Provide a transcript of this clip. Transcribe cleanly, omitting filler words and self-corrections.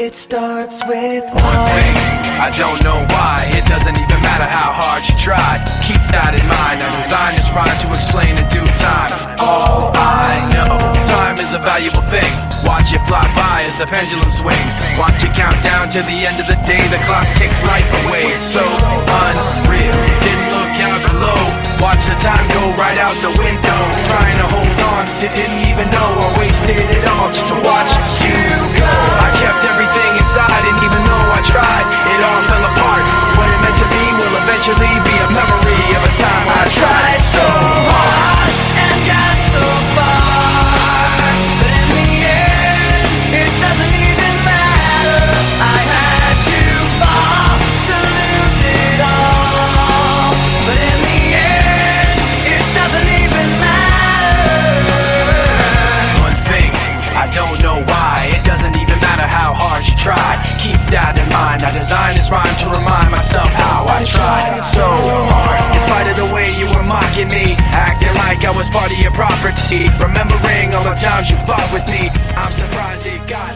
It starts with one thing, I don't know why. It doesn't even matter how hard you try. Keep that in mind. I designed this rhyme to explain in due time. All I know, time is a valuable thing. Watch it fly by as the pendulum swings. Watch it count down to the end of the day. The clock takes life away. It's so unreal. Didn't look out below. Watch the time go right out the window. Trying to hold on to didn't even know I wasted it all just to watch you go. I kept everything inside, and even though I tried, it all fell apart. What it meant to be will eventually be a memory of a time when I tried so hard and got so far, but in the end, it doesn't even matter. I had to fall to lose it all, but in the end, it doesn't even matter. One thing, I don't know why. It doesn't even matter how hard you try. Keep that in mind. I designed this rhyme to remind myself how I tried so hard. In spite of the way you were mocking me, acting like I was part of your property, remembering all the times you fought with me, I'm surprised it got